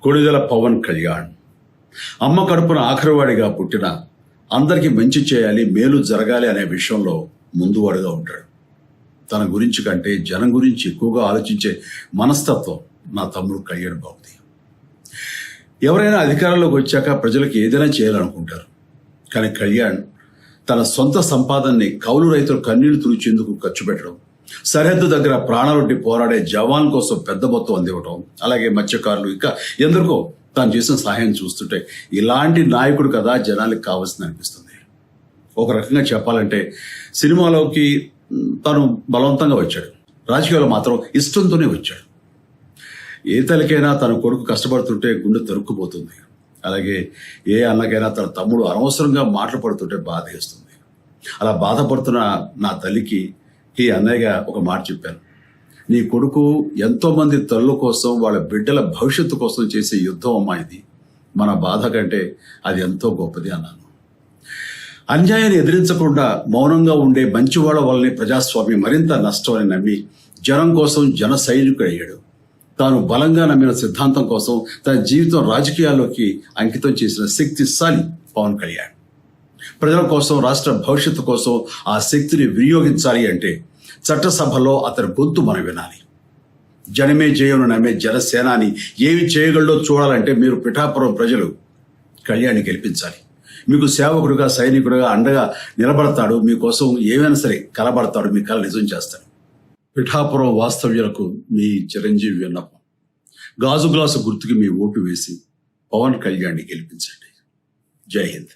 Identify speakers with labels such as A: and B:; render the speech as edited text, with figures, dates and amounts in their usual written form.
A: కొణిదెల పవన్ కళ్యాణ్ అమ్మ కడుపున ఆఖరివాడిగా పుట్టిన అందరికీ మంచి చేయాలి, మేలు జరగాలి అనే విషయంలో ముందువాడుగా ఉంటాడు. తన గురించి కంటే జనం గురించి ఎక్కువగా ఆలోచించే మనస్తత్వం నా తమ్ముడు కళ్యాణ్ బాబుది. ఎవరైనా అధికారంలోకి వచ్చాక ప్రజలకు ఏదైనా చేయాలనుకుంటారు. కానీ కళ్యాణ్ తన సొంత సంపాదనని కౌలు రైతులు కన్నీళ్లు తుడిచేందుకు ఖర్చు పెట్టడం, సరిహద్దు దగ్గర ప్రాణాలొడ్డి పోరాడే జవాన్ కోసం పెద్ద మొత్తం అందివ్వటం, అలాగే మత్స్యకారులు ఇంకా ఎందరికో తాను చేసిన సహాయం చూస్తుంటే ఇలాంటి నాయకుడు కదా జనానికి కావాల్సింది అనిపిస్తుంది. ఒక రకంగా చెప్పాలంటే సినిమాలోకి తను బలవంతంగా వచ్చాడు, రాజకీయాల్లో మాత్రం ఇష్టంతోనే వచ్చాడు. ఏ తల్లికైనా తన కొడుకు కష్టపడుతుంటే గుండె తరుక్కుపోతుంది. అలాగే ఏ అన్నకైనా తన తమ్ముడు అనవసరంగా మాటలు పడుతుంటే బాధ వేస్తుంది. అలా బాధపడుతున్న నా తల్లికి ఈ అన్నయ్యగా ఒక మాట చెప్పాను. నీ కొడుకు ఎంతో మంది తల్లుల కోసం, వాళ్ళ బిడ్డల భవిష్యత్తు కోసం చేసే యుద్ధం అమ్మా ఇది. మన బాధ కంటే అది ఎంతో గొప్పది అన్నాను. అన్యాయాన్ని ఎదిరించకుండా మౌనంగా ఉండే మంచివాళ్ల వల్లనే ప్రజాస్వామ్యం మరింత నష్టం అని నమ్మి జనం కోసం జన సైనికుడు అయ్యాడు. తాను బలంగా నమ్మిన సిద్ధాంతం కోసం తన జీవితం రాజకీయాల్లోకి అంకితం చేసిన శక్తిశాలి పవన్ కళ్యాణ్. ప్రజల కోసం, రాష్ట్ర భవిష్యత్తు కోసం ఆ శక్తిని వినియోగించాలి అంటే చట్టసభలో అతని గొంతు మనం వినాలి. జనమే జయను నమ్మే జనసేనాని ఏమి చేయగలడో చూడాలంటే మీరు పిఠాపురం ప్రజలు కళ్యాణ్ని గెలిపించాలి. మీకు సేవకుడుగా, సైనికుడుగా అండగా నిలబడతాడు. మీకోసం ఏమైనా సరే కలబడతాడు, మీ కళ నిజం చేస్తాడు. పిఠాపురం వాస్తవ్యులకు మీ చిరంజీవి విన్నపం, గాజు గ్లాసు గుర్తుకి మీ ఓటు వేసి పవన్ కళ్యాణ్ని గెలిపించండి. జై హింద్.